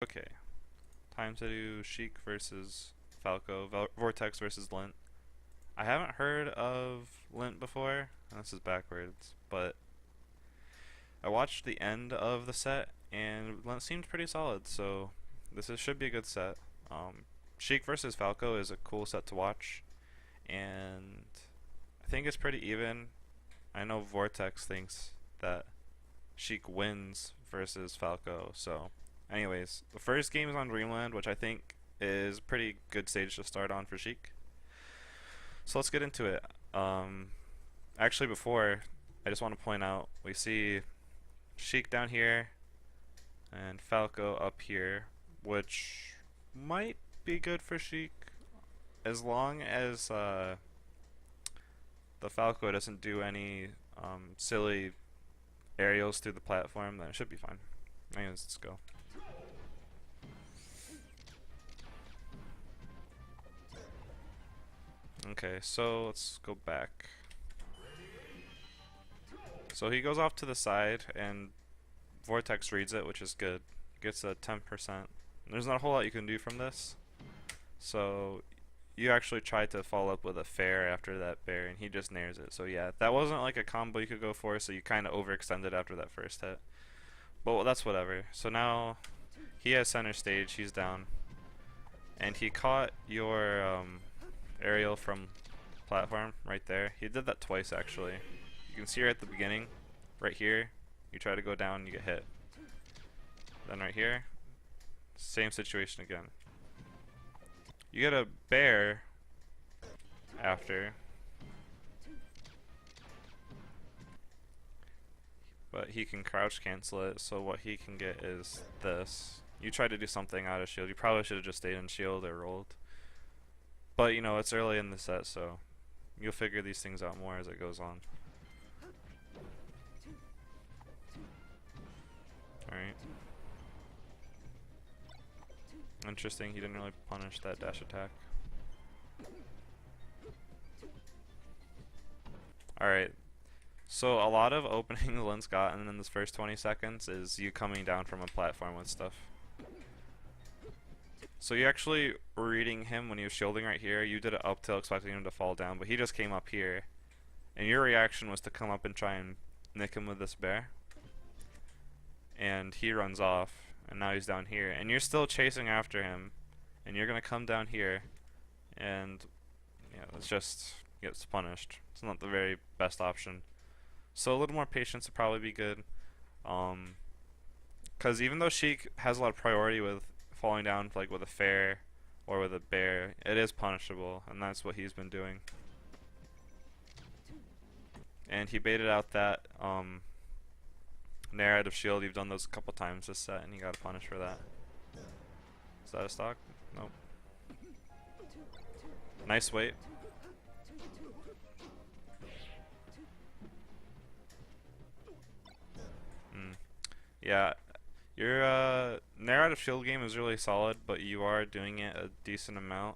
Okay, time to do Sheik versus Falco, Vortex versus Lint. I haven't heard of Lint before. This is backwards, but I watched the end of the set and Lint seemed pretty solid, so should be a good set. Sheik versus Falco is a cool set to watch, and I think it's pretty even. I know Vortex thinks that Sheik wins versus Falco, so anyways, the first game is on Dreamland, which I think is a pretty good stage to start on for Sheik. So let's get into it. Actually, before, I just want to point out we see Sheik down here and Falco up here, which might be good for Sheik as long as the Falco doesn't do any silly aerials through the platform. Then it should be fine. Anyways, let's go. Okay, so let's go back. So he goes off to the side, and Vortex reads it, which is good. Gets a 10%. There's not a whole lot you can do from this. So you actually tried to follow up with a fair after that bear, and he just nairs it. So yeah, that wasn't like a combo you could go for, so you kind of overextended after that first hit. But well, that's whatever. So now he has center stage, he's down. And he caught your aerial from platform right there. He did that twice actually. You can see her at the beginning, right here. You try to go down, you get hit. Then right here, same situation again. You get a bear after, but he can crouch cancel it, so what he can get is this. You try to do something out of shield. You probably should have just stayed in shield or rolled. But you know, it's early in the set, so you'll figure these things out more as it goes on. Alright. Interesting, he didn't really punish that dash attack. Alright. So a lot of opening the Lint's gotten in this first 20 seconds is you coming down from a platform with stuff. So you actually were reading him when he was shielding right here. You did it up till expecting him to fall down, but he just came up here. And your reaction was to come up and try and nick him with this bear. And he runs off, and now he's down here. And you're still chasing after him, and you're going to come down here, and yeah, it's just gets punished. It's not the very best option. So a little more patience would probably be good. Because even though Sheik has a lot of priority with falling down like with a fair or with a bear, it is punishable, and that's what he's been doing. And he baited out that nair out of shield. You've done those a couple times this set, and you got punished for that. Is that a stock? Nope. Nice wait. Yeah, your nair out of shield game is really solid, but you are doing it a decent amount,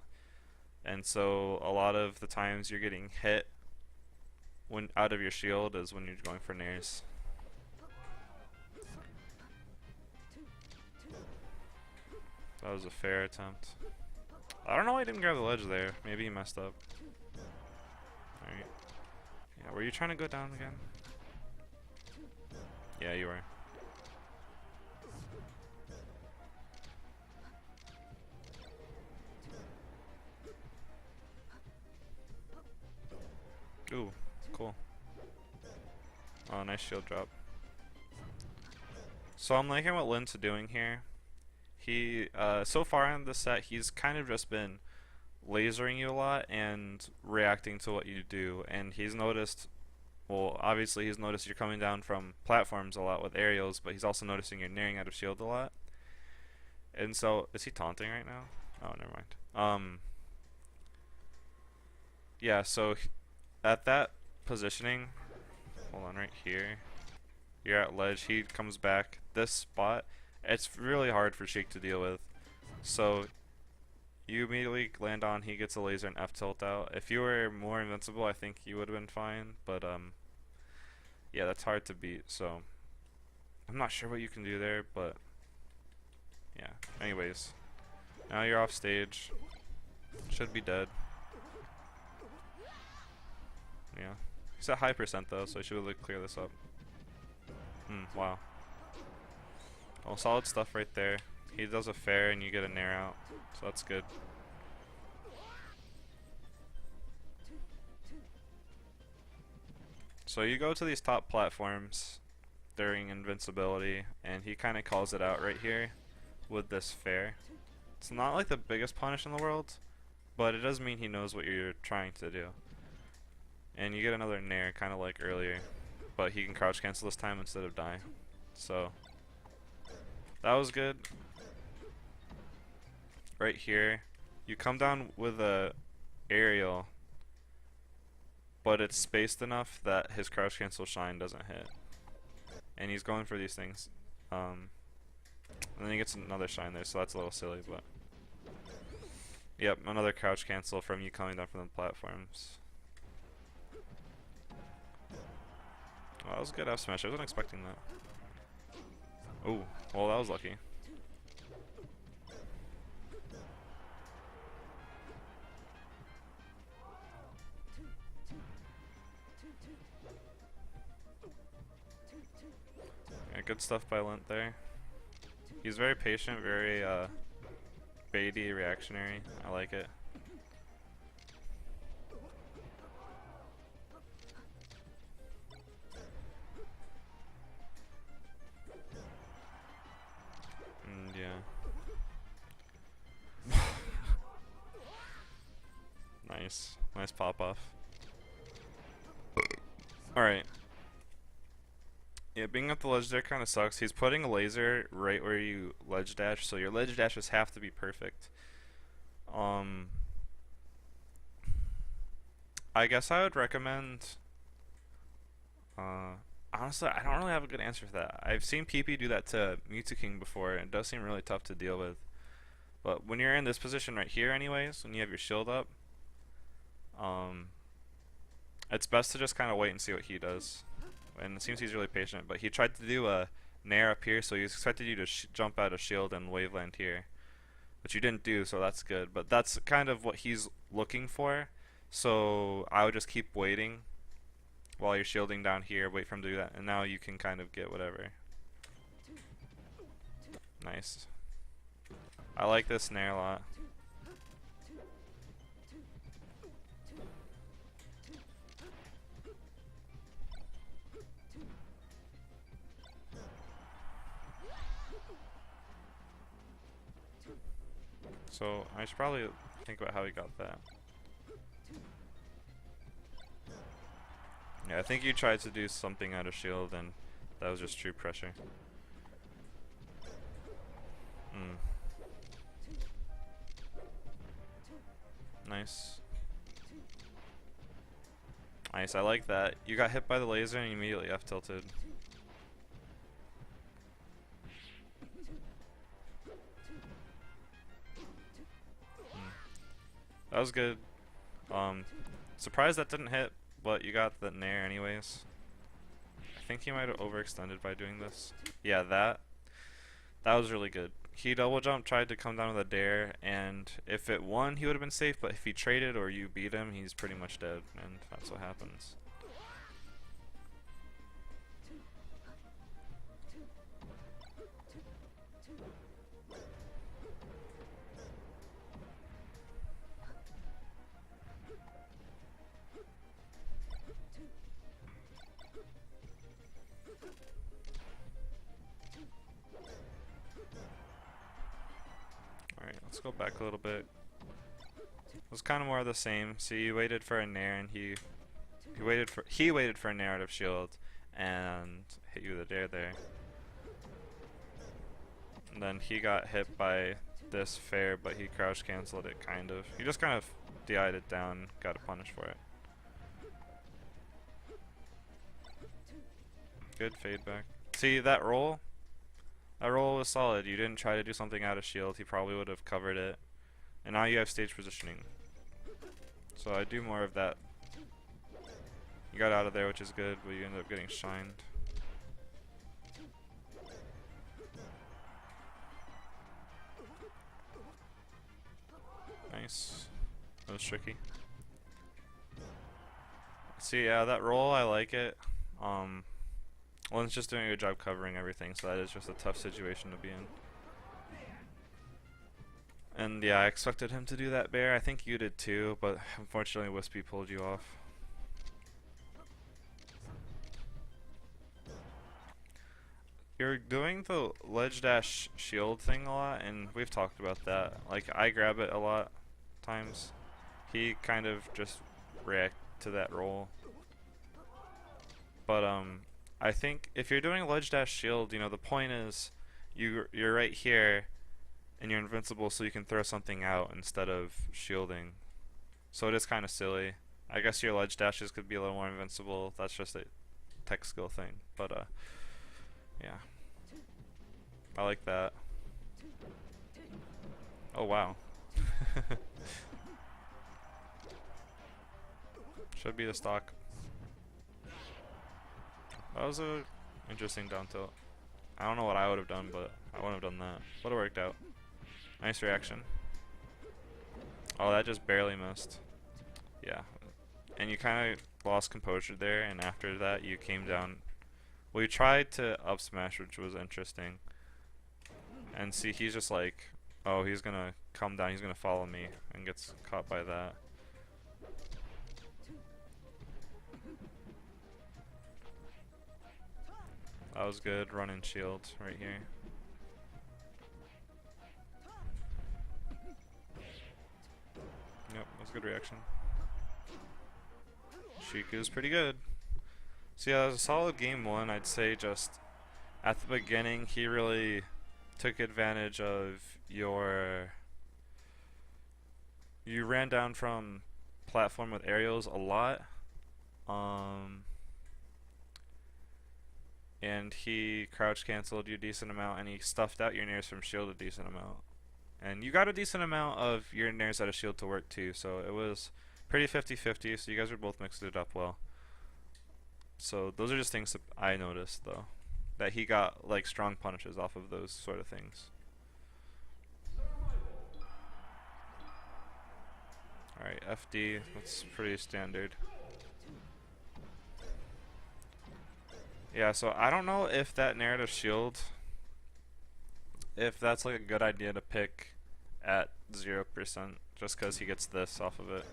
and so a lot of the times you're getting hit when out of your shield is when you're going for nairs. That was a fair attempt. I don't know why I didn't grab the ledge there. Maybe he messed up. Alright. Yeah, were you trying to go down again? Yeah, you were. Ooh, cool. Oh, nice shield drop. So I'm liking what Lint's doing here. He, so far in the set, he's kind of just been lasering you a lot and reacting to what you do. And he's noticed, well, obviously he's noticed you're coming down from platforms a lot with aerials, but he's also noticing you're nearing out of shield a lot. And so, is he taunting right now? Oh, never mind. Yeah, so at that positioning, hold on, right here, you're at ledge, he comes back. This spot, it's really hard for Sheik to deal with. So you immediately land on, he gets a laser and F tilt out. If you were more invincible, I think you would have been fine, but yeah, that's hard to beat. So I'm not sure what you can do there, but Yeah. Anyways, now you're off stage. Should be dead. Yeah. He's at high percent though, so I should be able to clear this up. Wow. Well, solid stuff right there. He does a fair and you get a nair out, so that's good. So you go to these top platforms during invincibility, and he kind of calls it out right here with this fair. It's not like the biggest punish in the world, but it does mean he knows what you're trying to do. And you get another nair, kind of like earlier, but he can crouch cancel this time instead of die. So that was good. Right here, you come down with a aerial, but it's spaced enough that his crouch cancel shine doesn't hit. And he's going for these things. And then he gets another shine there, so that's a little silly, but yep, another crouch cancel from you coming down from the platforms. Oh, that was a good F smash. I wasn't expecting that. Oh, well, that was lucky. Yeah, good stuff by Lint there. He's very patient, very baity, reactionary. I like it. And yeah. Nice. Nice pop off. Alright. Yeah, being at the ledge there kind of sucks. He's putting a laser right where you ledge dash, so your ledge dashes have to be perfect. I guess I would recommend. Honestly, I don't really have a good answer for that. I've seen PP do that to Mewtwo King before, and it does seem really tough to deal with. But when you're in this position right here, anyways, when you have your shield up, it's best to just kind of wait and see what he does. And it seems he's really patient, but he tried to do a nair up here, so he expected you to jump out of shield and waveland here, which you didn't do, so that's good. But that's kind of what he's looking for, so I would just keep waiting while you're shielding down here, wait for him to do that, and now you can kind of get whatever. Nice. I like this nair a lot. So I should probably think about how he got that. Yeah, I think you tried to do something out of shield and that was just true pressure. Nice. Nice, I like that. You got hit by the laser and you immediately F tilted. That was good. Surprised that didn't hit, but you got the nair anyways. I think he might have overextended by doing this. Yeah, that was really good. He double jump, tried to come down with a dare, and if it won, he would have been safe, but if he traded or you beat him, he's pretty much dead, and that's what happens. Let's go back a little bit. It was kind of more of the same. See, you waited for a nair, and he waited for a nair out of shield, and hit you with a dare there. And then he got hit by this fair, but he crouch canceled it kind of. He just kind of DI'd it down, got a punish for it. Good fade back. See that roll? That roll was solid. You didn't try to do something out of shield. He probably would have covered it. And now you have stage positioning. So I do more of that. You got out of there, which is good, but you ended up getting shined. Nice. That was tricky. See, yeah, that roll, I like it. Lint's just doing a good job covering everything, so that is just a tough situation to be in. And yeah, I expected him to do that bear. I think you did too, but unfortunately Wispy pulled you off. You're doing the ledge dash shield thing a lot, and we've talked about that. Like, I grab it a lot times. He kind of just react to that roll. But I think if you're doing ledge dash shield, you know, the point is you're right here and you're invincible, so you can throw something out instead of shielding. So it is kind of silly. I guess your ledge dashes could be a little more invincible. That's just a tech skill thing. But yeah, I like that. Oh wow. Should be the stock. That was a interesting down tilt. I don't know what I would have done, but I wouldn't have done that. Would have worked out. Nice reaction. Oh, that just barely missed. Yeah. And you kind of lost composure there, and after that you came down. Well, you tried to up smash, which was interesting. And see, he's just like, oh, he's gonna come down, he's gonna follow me, and gets caught by that. That was good, run and shield right here. Yep, that's a good reaction. Shiku's pretty good. So yeah, it was a solid game one. I'd say just at the beginning he really took advantage of your... You ran down from platform with aerials a lot. And he crouch canceled you a decent amount, and he stuffed out your nairs from shield a decent amount. And you got a decent amount of your nairs out of shield to work too, so it was pretty 50-50, so you guys were both mixed it up well. So those are just things that I noticed though, that he got like strong punishes off of those sort of things. Alright, FD, that's pretty standard. Yeah, so I don't know if that narrative shield, if that's like a good idea to pick at 0%, just because he gets this off of it.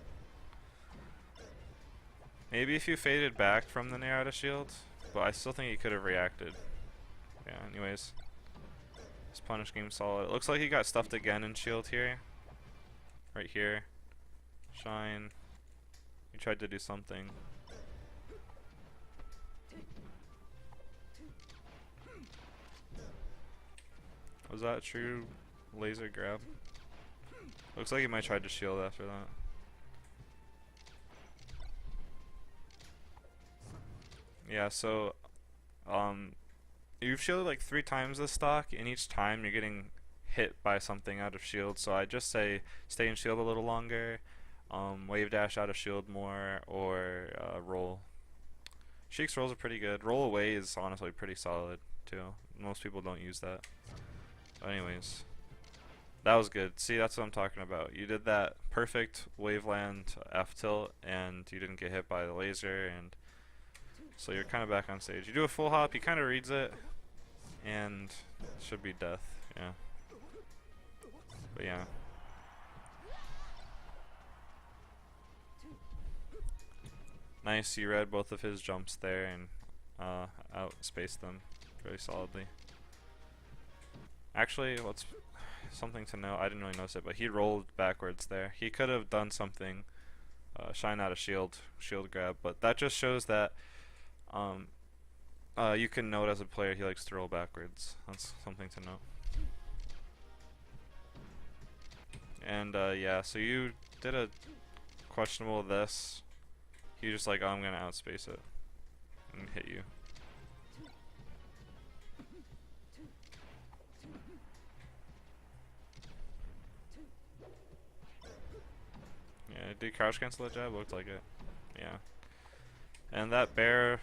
Maybe if you faded back from the narrative shield, but I still think he could have reacted. Yeah, anyways. This punish game's solid. It looks like he got stuffed again in shield here. Right here. Shine. He tried to do something. Was that a true laser grab? Looks like he might try to shield after that. Yeah, so you've shielded like 3 times this stock, and each time you're getting hit by something out of shield, so I'd just say stay in shield a little longer, wave dash out of shield more, or roll. Sheik's rolls are pretty good. Roll away is honestly pretty solid too. Most people don't use that. But anyways, that was good. See, that's what I'm talking about. You did that perfect waveland F tilt, and you didn't get hit by the laser, and so you're kind of back on stage. You do a full hop, he kind of reads it, and it should be death. Yeah. But yeah. Nice, you read both of his jumps there and outspaced them very solidly. Actually, what's something to note, I didn't really notice it, but he rolled backwards there. He could have done something, shine out a shield grab, but that just shows that you can note as a player he likes to roll backwards. That's something to note. And yeah, so you did a questionable this. You just like, oh, I'm gonna outspace it and hit you. Yeah, did crouch cancel that jab? Looked like it. Yeah. And that bear,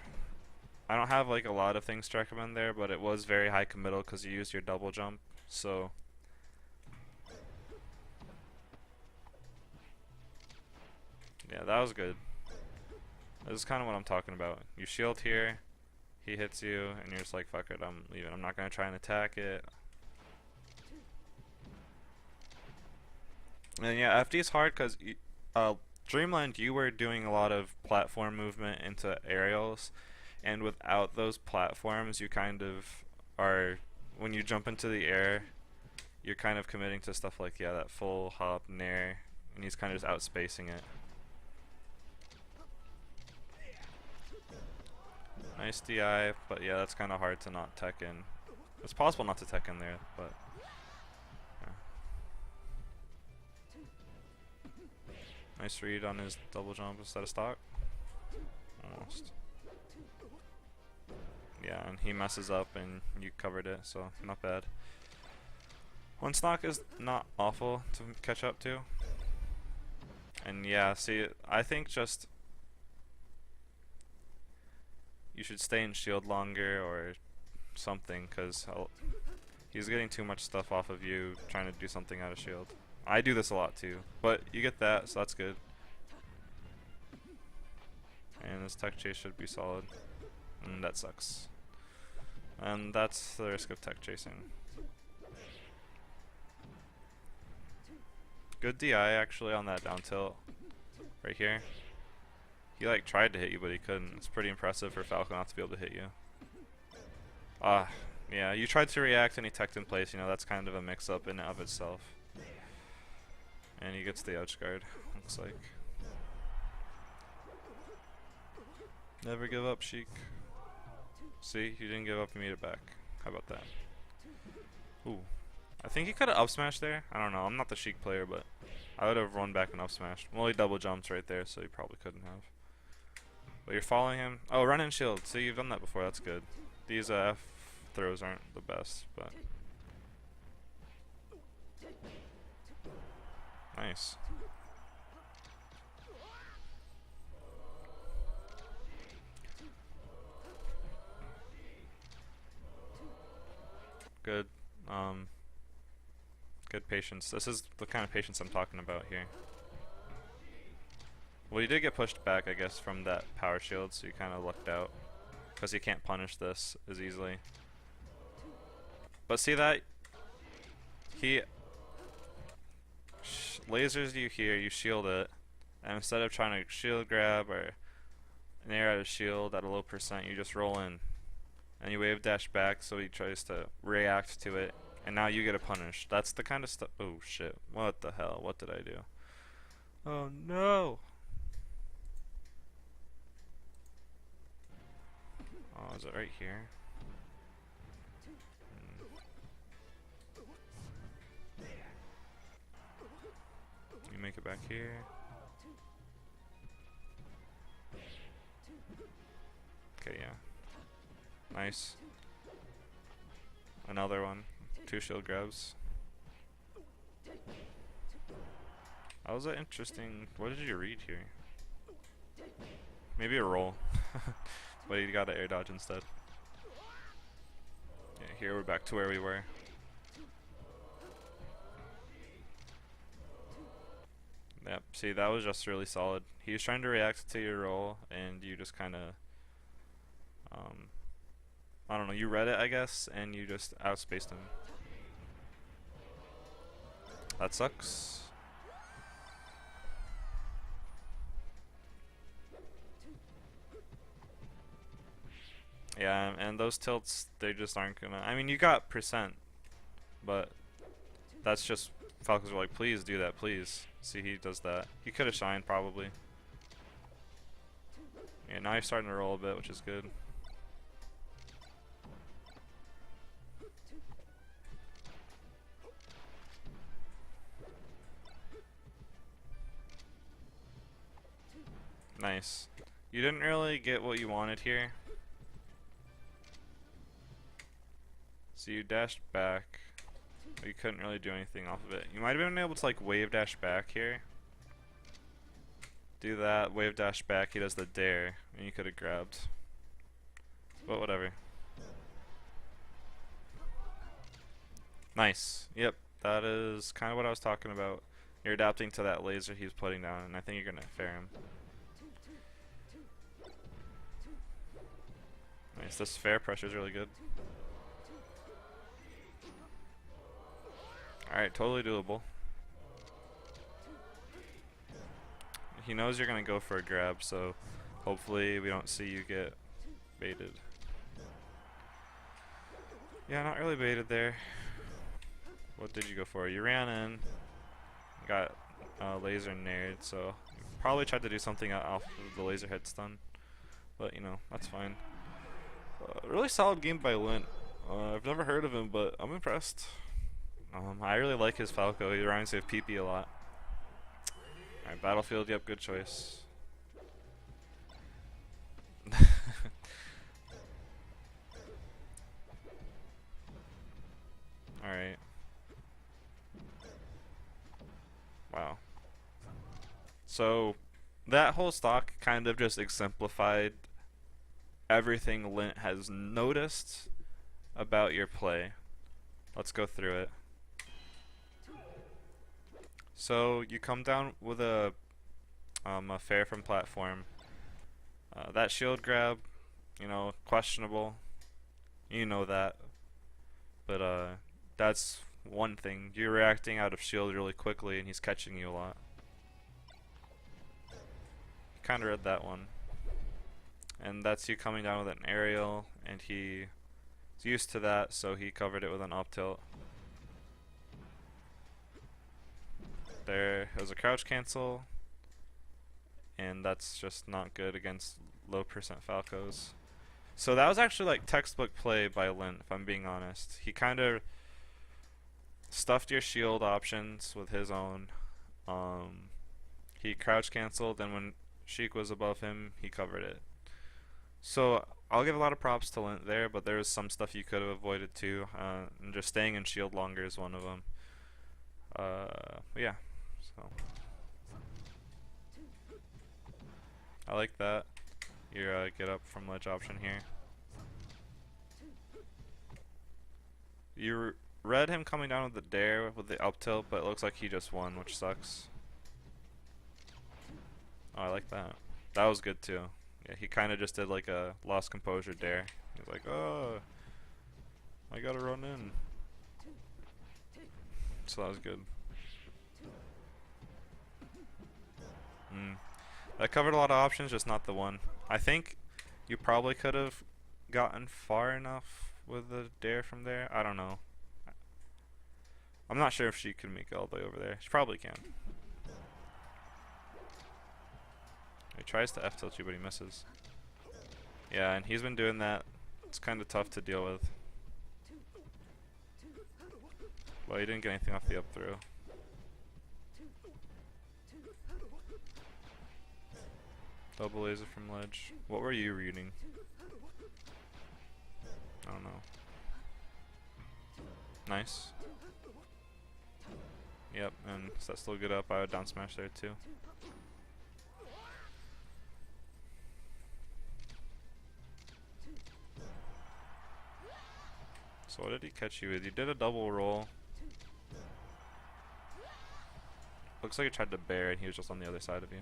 I don't have like a lot of things to recommend there, but it was very high committal because you used your double jump. So Yeah, that was good. This is kind of what I'm talking about. You shield here, he hits you, and you're just like, fuck it, I'm leaving. I'm not gonna try and attack it. And yeah, FD is hard because Dreamland, you were doing a lot of platform movement into aerials, and without those platforms, you kind of are, when you jump into the air, you're kind of committing to stuff like, yeah, that full hop nair, and he's kind of just outspacing it. Nice DI, but yeah, that's kind of hard to not tech in. It's possible not to tech in there, but yeah. Nice read on his double jump instead of stock. Almost. Yeah, and he messes up and you covered it, so not bad. One stock is not awful to catch up to. And yeah, see, I think just you should stay in shield longer or something, because he's getting too much stuff off of you trying to do something out of shield. I do this a lot too, but you get that, so that's good. And this tech chase should be solid. And that sucks. And that's the risk of tech chasing. Good DI actually on that down tilt right here. He like tried to hit you, but he couldn't. It's pretty impressive for Falco not to be able to hit you. Yeah, you tried to react and he teched in place. You know, that's kind of a mix-up in and of itself. And he gets the edge guard, looks like. Never give up, Sheik. See, you didn't give up, you made it back. How about that? Ooh. I think he could have up smashed there. I don't know, I'm not the Sheik player, but I would have run back and up smashed. Well, he double jumps right there, so he probably couldn't have. But you're following him. Oh, run and shield. See, you've done that before, that's good. These F throws aren't the best, but nice. Good. Good patience. This is the kind of patience I'm talking about here. Well, you did get pushed back, I guess, from that power shield, so you kind of lucked out. Because you can't punish this as easily. But see that? He lasers you here, you shield it, and instead of trying to shield grab or nair out of shield at a low percent, you just roll in. And you wave dash back, so he tries to react to it, and now you get a punish. That's the kind of stuff. Oh shit, what the hell, what did I do? Oh no! Oh, is it right here? You make it back here. Okay, yeah. Nice. Another one. 2 shield grabs. That was an interesting. What did you read here? Maybe a roll. But you got an air dodge instead. Yeah, here we're back to where we were. Yep, see, that was just really solid. He was trying to react to your roll, and you just kind of, I don't know, you read it, I guess, and you just outspaced him. That sucks. Yeah, and those tilts, they just aren't gonna. I mean, you got percent, but that's just Falcons were like, please do that, please. See, he does that. He could have shined probably. Yeah, now you're starting to roll a bit, which is good. Nice. You didn't really get what you wanted here. So you dashed back, but you couldn't really do anything off of it. You might have been able to like wave dash back here. Do that, wave dash back, he does the dare, and you could have grabbed. But whatever. Nice. Yep, that is kind of what I was talking about. You're adapting to that laser he's putting down, and I think you're gonna fair him. Nice. This fair pressure is really good. Alright, totally doable. He knows you're gonna go for a grab, so hopefully we don't see you get baited. Yeah, not really baited there. What did you go for? You ran in, got laser nared, so probably tried to do something off of the laser head stun, but you know, that's fine. Really solid game by Lint. I've never heard of him, but I'm impressed. I really like his Falco. He reminds me of PP a lot. Alright, Battlefield, yep, good choice. Alright. Wow. So, that whole stock kind of just exemplified everything Lint has noticed about your play. Let's go through it. So you come down with a fair from platform. That shield grab, you know, questionable. You know that, but that's one thing. You're reacting out of shield really quickly, and he's catching you a lot. Kind of read that one, and that's you coming down with an aerial, and he's used to that, so he covered it with an up tilt. There was a crouch cancel, and that's just not good against low percent Falcos. So that was actually like textbook play by Lint, if I'm being honest. He kind of stuffed your shield options with his own. He crouch canceled, and when Sheik was above him, he covered it. So I'll give a lot of props to Lint there, but there was some stuff you could have avoided too, and just staying in shield longer is one of them. Yeah. So I like that. Your get up from ledge option here. You read him coming down with the dare with the up tilt, but it looks like he just won, which sucks. Oh, I like that. That was good too. Yeah, he kind of just did like a lost composure dare. He's like, oh, I gotta run in. So that was good. That covered a lot of options, just not the one. I think you probably could have gotten far enough with the dare from there. I don't know. I'm not sure if she can make it all the way over there. She probably can. He tries to F tilt you, but he misses. Yeah, and he's been doing that. It's kind of tough to deal with. Well, he didn't get anything off the up throw. Double laser from ledge. What were you reading? I don't know. Nice. Yep, and is that still good up? I would down smash there too. So what did he catch you with? You did a double roll. Looks like he tried to bear and he was just on the other side of you.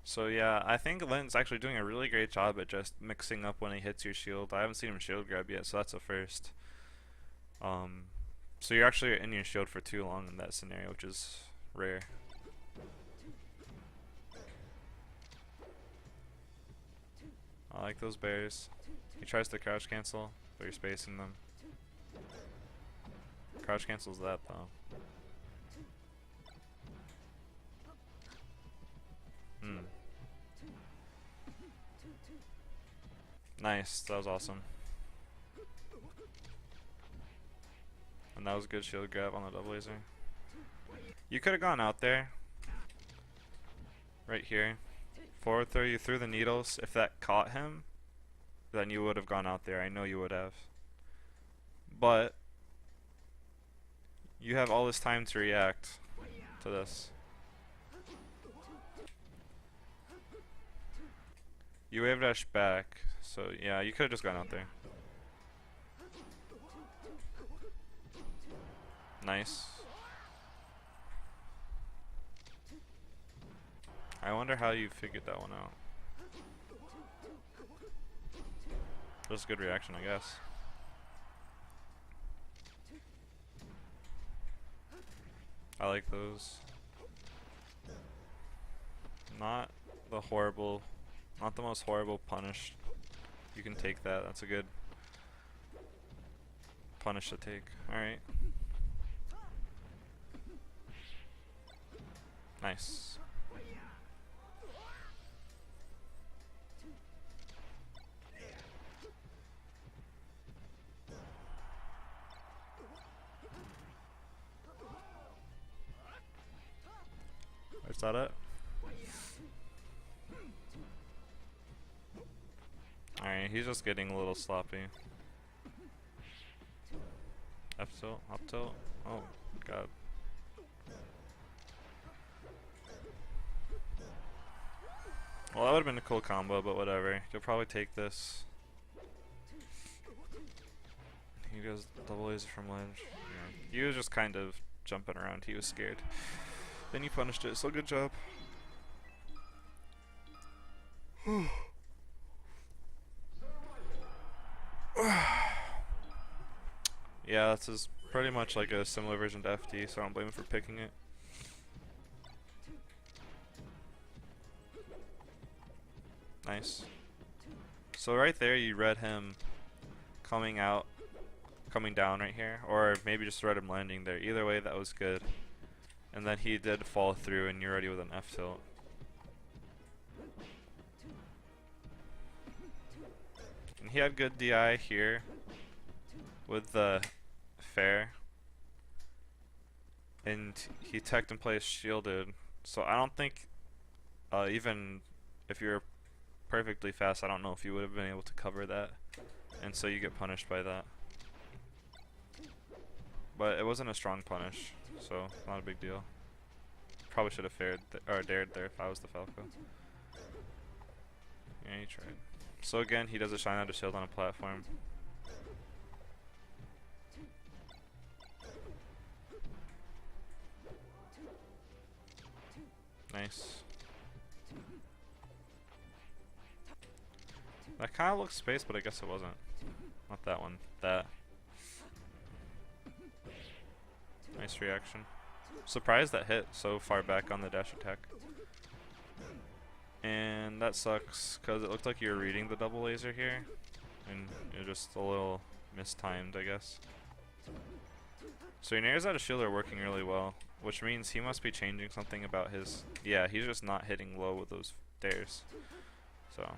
So yeah, I think Lint's actually doing a really great job at just mixing up when he hits your shield. I haven't seen him shield grab yet, so that's a first. So you're actually in your shield for too long in that scenario, which is rare. I like those bears. He tries to crouch cancel, but you're spacing them. Crouch cancels that though. Nice, that was awesome. And that was a good shield grab on the double laser. You could have gone out there. Right here. Forward throw, you threw the needles. If that caught him, then you would have gone out there. I know you would have. But you have all this time to react to this. You wave dash back, so yeah, you could have just gone out there. Nice. I wonder how you figured that one out. Just a good reaction, I guess. I like those. Not the horrible, not the most horrible punish. You can take that. That's a good punish to take. Alright. Nice. Is that it? Alright, he's just getting a little sloppy. F tilt, up tilt. Oh, god. Well, that would have been a cool combo, but whatever. You'll probably take this. He goes double laser from ledge. Yeah. He was just kind of jumping around. He was scared. Then you punished it, so good job. Yeah, this is pretty much like a similar version to FD, so I don't blame him for picking it. Nice. So right there you read him coming out, coming down right here, or maybe just read him landing there. Either way, that was good. And then he did fall through and you're ready with an F tilt. And he had good DI here with the fair. And he teched and placed shielded. So I don't think, even if you're perfectly fast, I don't know if you would have been able to cover that. And so you get punished by that. But it wasn't a strong punish, so not a big deal. Probably should have fared or dared there if I was the Falco. Yeah, he tried. So again, he does a shine out of shield on a platform. Nice. That kind of looks space, but I guess it wasn't. Not that one. That. Nice reaction. Surprised that hit so far back on the dash attack. And that sucks because it looked like you were reading the double laser here. And you're just a little mistimed, I guess. So your nairs out of shield are working really well, which means he must be changing something about his... Yeah, he's just not hitting low with those dares. So...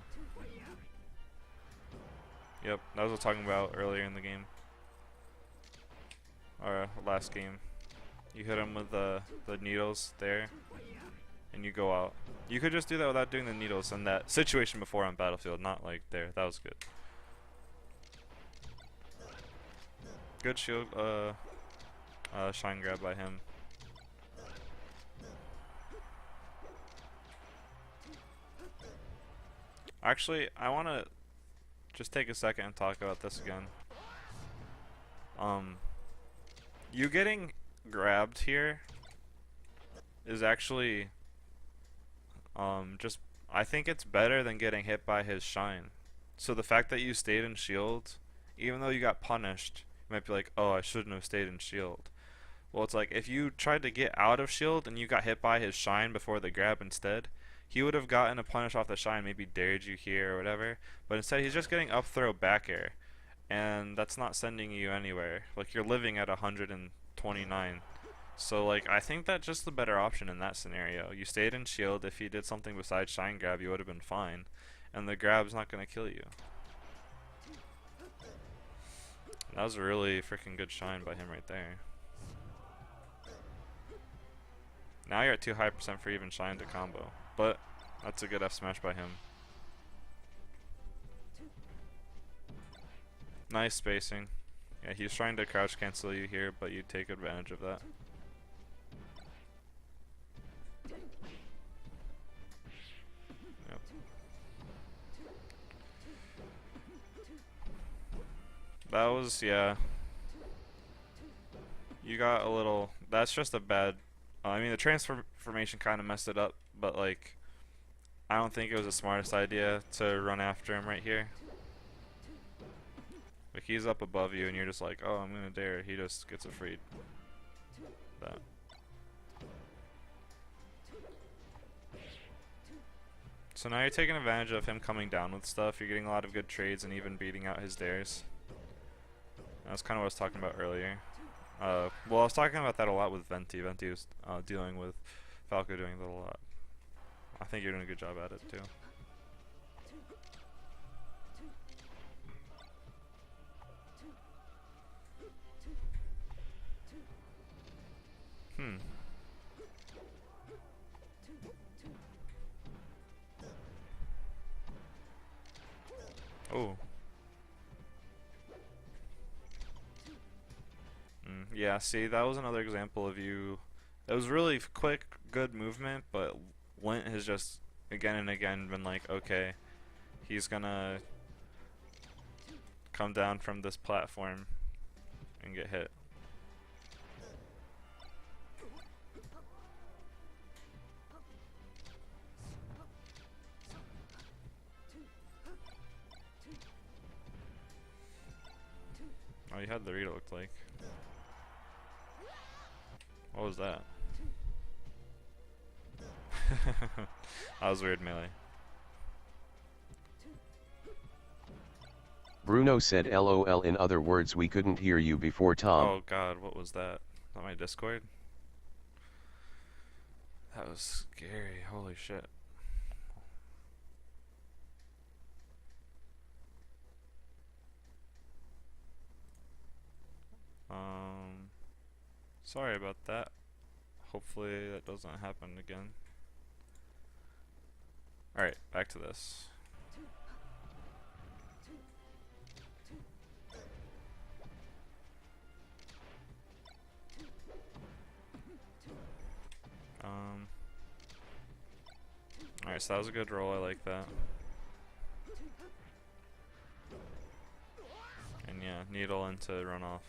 Yep, that was what I was talking about earlier in the game. Or last game. You hit him with the needles there, and you go out. You could just do that without doing the needles in that situation before on Battlefield, not like there. That was good. Good shield, shine grab by him. Actually, I want to just take a second and talk about this again. You getting grabbed here is actually just, I think it's better than getting hit by his shine. So the fact that you stayed in shield, even though you got punished, you might be like, oh, I shouldn't have stayed in shield. Well, it's like if you tried to get out of shield and you got hit by his shine before the grab instead, he would have gotten a punish off the shine, maybe dared you here or whatever, but instead he's just getting up throw back air, and that's not sending you anywhere. Like, you're living at 129. So like, I think that's just the better option in that scenario. You stayed in shield. If he did something besides shine grab, you would have been fine, and the grab's not going to kill you. That was a really freaking good shine by him right there. Now you're at too high % for even shine to combo, but that's a good F smash by him. Nice spacing. Yeah, he's trying to crouch cancel you here, but you take advantage of that. Yep. That was, yeah. You got a little. That's just a bad. I mean, the transformation kind of messed it up, but like, I don't think it was the smartest idea to run after him right here. Like, he's up above you, and you're just like, oh, I'm gonna dare. He just gets afraid. That. So now you're taking advantage of him coming down with stuff. You're getting a lot of good trades and even beating out his dares. That's kind of what I was talking about earlier. Well, I was talking about that a lot with Venti. Venti was dealing with Falco doing that a lot. I think you're doing a good job at it too. Hmm. Oh. Yeah, see, that was another example of you. It was really quick, good movement, but Lint has just again and again been like, okay, he's gonna come down from this platform and get hit. Oh, you had the read, it looked like. What was that? That was weird melee. Bruno said LOL, in other words we couldn't hear you before, Tom. Oh god, what was that? Is that my Discord? That was scary, holy shit. Sorry about that. Hopefully that doesn't happen again. Alright, back to this. Alright, so that was a good roll, I like that. And yeah, needle into runoff.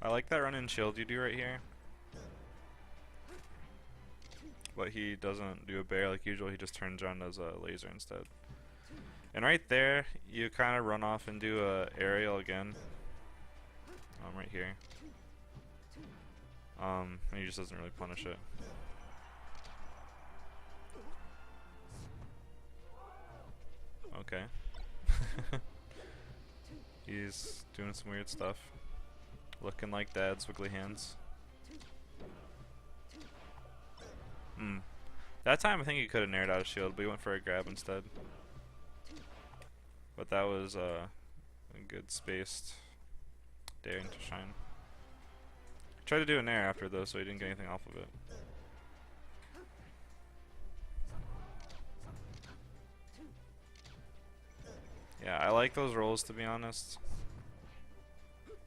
I like that run and shield you do right here. But he doesn't do a bear like usual, he just turns around as a laser instead. And right there, you kind of run off and do a aerial again. Right here. And he just doesn't really punish it. Okay. He's doing some weird stuff. Looking like Dad's wiggly hands. That time I think he could have nared out a shield, but he went for a grab instead. But that was a good spaced daring to shine. Tried to do a nair after though, so he didn't get anything off of it. Yeah, I like those rolls to be honest.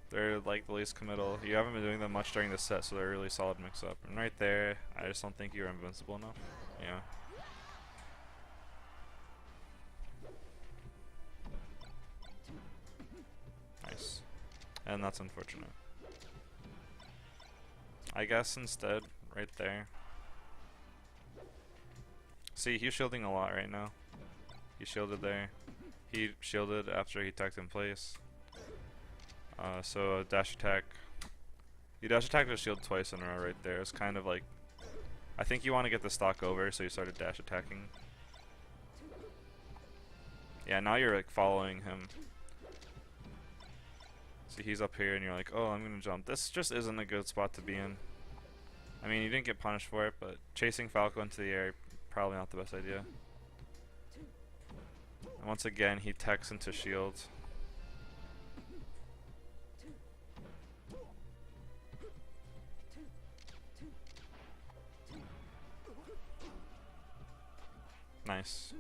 They're like the least committal. You haven't been doing them much during this set, so they're a really solid mix up. And right there, I just don't think you're invincible enough. Yeah. Nice. And that's unfortunate. I guess instead, right there. See, he's shielding a lot right now. He shielded there. He shielded after he teched in place. So dash attack. You dash attack the shield twice in a row right there. It's kind of like, I think you want to get the stock over, so you started dash attacking. Yeah, now you're like following him. See, he's up here and you're like, oh, I'm gonna jump. This just isn't a good spot to be in. I mean, you didn't get punished for it, but chasing Falco into the air, probably not the best idea. And once again, he techs into shield. Nice.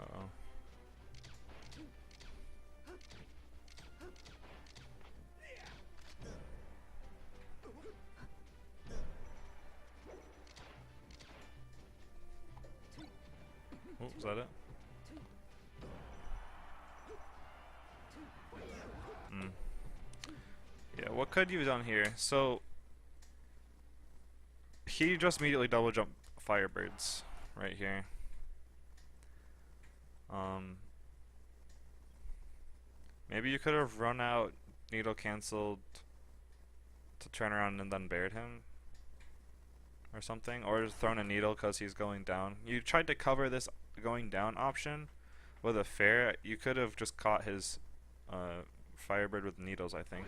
Uh-oh. Oh, is that it? Mm. Yeah, what could you have done here? So, he just immediately double jump Firebirds right here. Um, Maybe you could have run out, needle canceled to turn around and then baired him or something, or just thrown a needle because he's going down. You tried to cover this going down option with a fair. You could have just caught his uh, Firebird with needles, I think,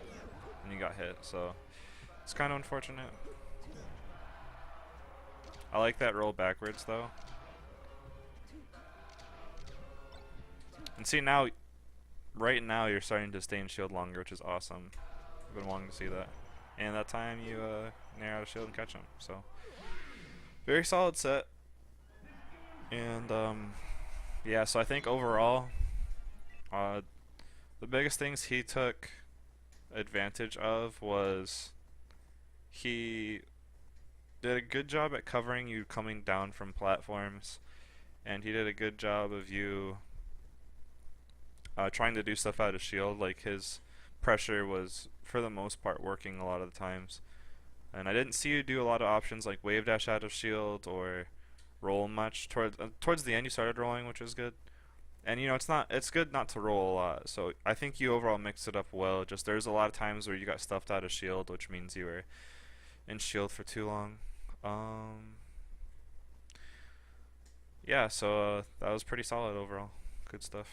and you got hit. So it's kind of unfortunate. I like that roll backwards though. And see now, right now you're starting to stay in shield longer, which is awesome. I've been wanting to see that. And that time you nair out a shield and catch him. So very solid set. And yeah, so I think overall, uh, the biggest things he took advantage of was he did a good job at covering you coming down from platforms, and he did a good job of you trying to do stuff out of shield. Like his pressure was for the most part working a lot of the times, and I didn't see you do a lot of options like wave dash out of shield or roll much. Towards the end you started rolling, which was good. And you know it's good not to roll a lot. So I think you overall mixed it up well. Just there's a lot of times where you got stuffed out of shield, which means you were in shield for too long. Um, yeah, so that was pretty solid overall. Good stuff.